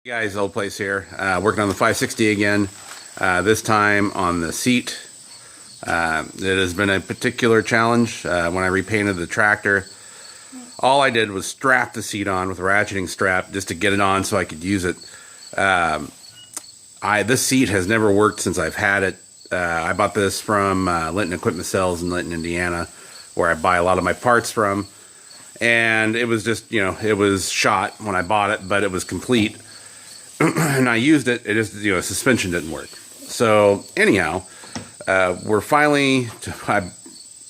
Hey guys, Old Place here, working on the 560 again, this time on the seat. It has been a particular challenge. When I repainted the tractor, all I did was strap the seat on with a ratcheting strap just to get it on so I could use it. This seat has never worked since I've had it. I bought this from Linton Equipment Sales in Linton, Indiana, where I buy a lot of my parts from. And it was just, it was shot when I bought it, but it was complete. And I used it. It just, suspension didn't work. So anyhow, we're finally to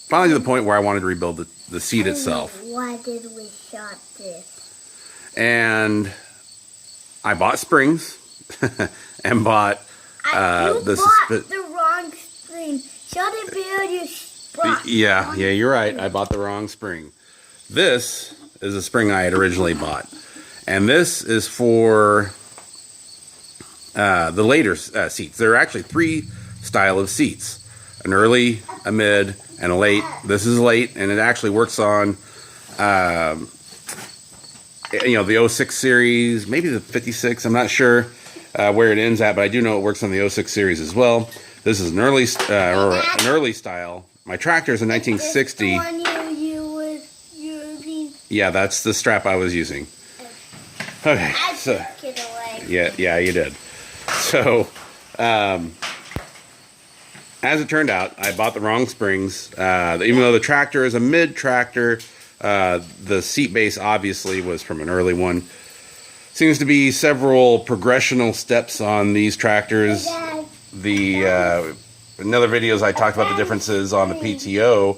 the point where I wanted to rebuild the seat itself. Why did we shot this? And I bought springs and bought the wrong spring. Shot it behind your spot. Yeah, you're right. I bought the wrong spring. This is a spring I had originally bought, and this is for the later seats. There are actually three style of seats: an early, a mid, and a late. This is late, and it actually works on the 06 series, maybe the 56. I'm not sure where it ends at, but I do know it works on the 06 series as well. This is an early style. My tractor is a 1960. Yeah, that's the strap I was using. Okay, so took it away. yeah, you did. So, as it turned out, I bought the wrong springs. Even though the tractor is a mid tractor, the seat base obviously was from an early one. Seems to be several progressional steps on these tractors. In other videos I talked about the differences on the PTO.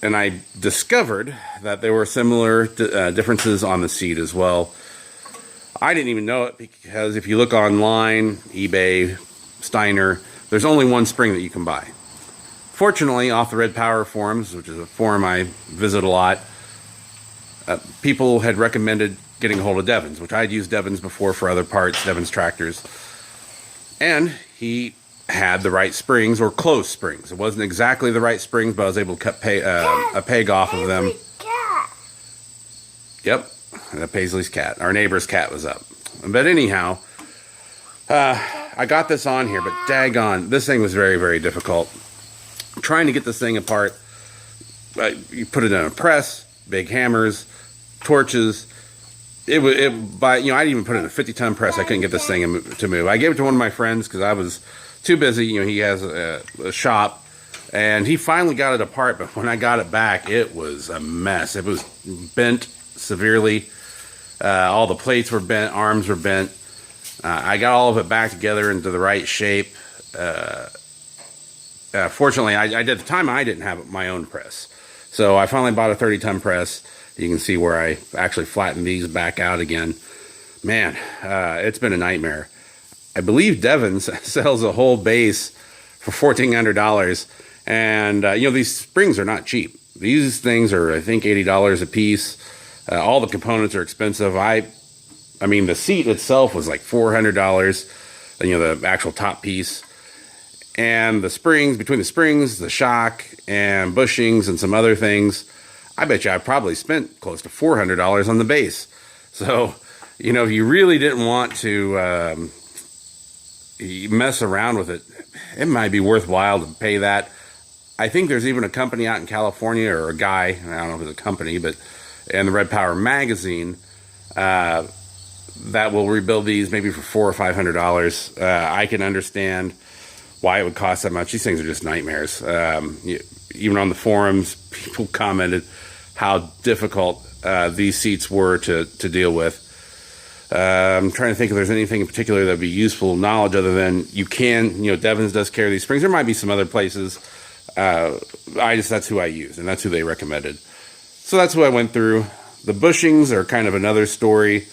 And I discovered that there were similar differences on the seat as well. I didn't even know it because if you look online, eBay, Steiner, there's only one spring that you can buy. Fortunately, off the Red Power forums, which is a forum I visit a lot, people had recommended getting a hold of Devon's, which I'd used Devon's before for other parts, Devon's tractors. And he had the right springs, or close springs. It wasn't exactly the right springs, but I was able to cut a peg off of them. Yep, Paisley's cat. Our neighbor's cat was up. But anyhow, I got this on here, but daggone, this thing was very, very difficult. Trying to get this thing apart, you put it in a press, big hammers, torches. I didn't even put it in a 50-ton press. I couldn't get this thing to move. I gave it to one of my friends because I was too busy. He has a shop, and he finally got it apart. But when I got it back, it was a mess. It was bent severely. All the plates were bent, arms were bent. I got all of it back together into the right shape. Fortunately, I didn't have my own press, so I finally bought a 30-ton press. You can see where I actually flattened these back out again. Man, it's been a nightmare. I believe Devon's sells a whole base for $1,400, and these springs are not cheap. These things are, I think, $80 a piece. All the components are expensive. I mean, the seat itself was like $400. The actual top piece, and the springs, between the springs, the shock, and bushings, and some other things, I bet you I probably spent close to $400 on the base. So, if you really didn't want to mess around with it, it might be worthwhile to pay that. I think there's even a company out in California, or a guy, I don't know if it's a company, but in the Red Power magazine, that will rebuild these maybe for $400 or $500. I can understand why it would cost that much. These things are just nightmares. Even on the forums, people commented how difficult these seats were to deal with. I'm trying to think if there's anything in particular that would be useful knowledge other than Devon's does carry these springs. There might be some other places. That's who I use, and that's who they recommended. So that's who I went through. The bushings are kind of another story.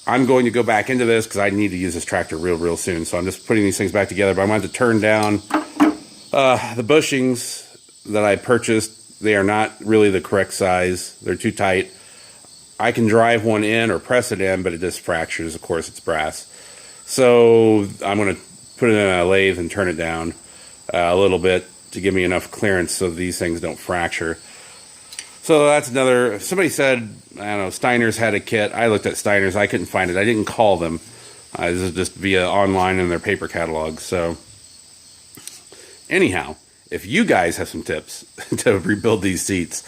I'm going to go back into this because I need to use this tractor real soon. So I'm just putting these things back together. But I wanted to turn down the bushings that I purchased. They are not really the correct size. They're too tight. I can drive one in or press it in, but it just fractures. Of course, it's brass. So I'm going to put it in a lathe and turn it down a little bit to give me enough clearance so these things don't fracture. So that's another. Somebody said, I don't know, Steiner's had a kit. I looked at Steiner's. I couldn't find it. I didn't call them. This is just via online in their paper catalog. So anyhow, if you guys have some tips to rebuild these seats,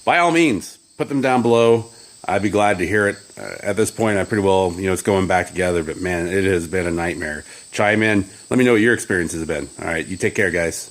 by all means, put them down below. I'd be glad to hear it. At this point, I pretty well, it's going back together. But man, it has been a nightmare. Chime in. Let me know what your experiences have been. All right, you take care, guys.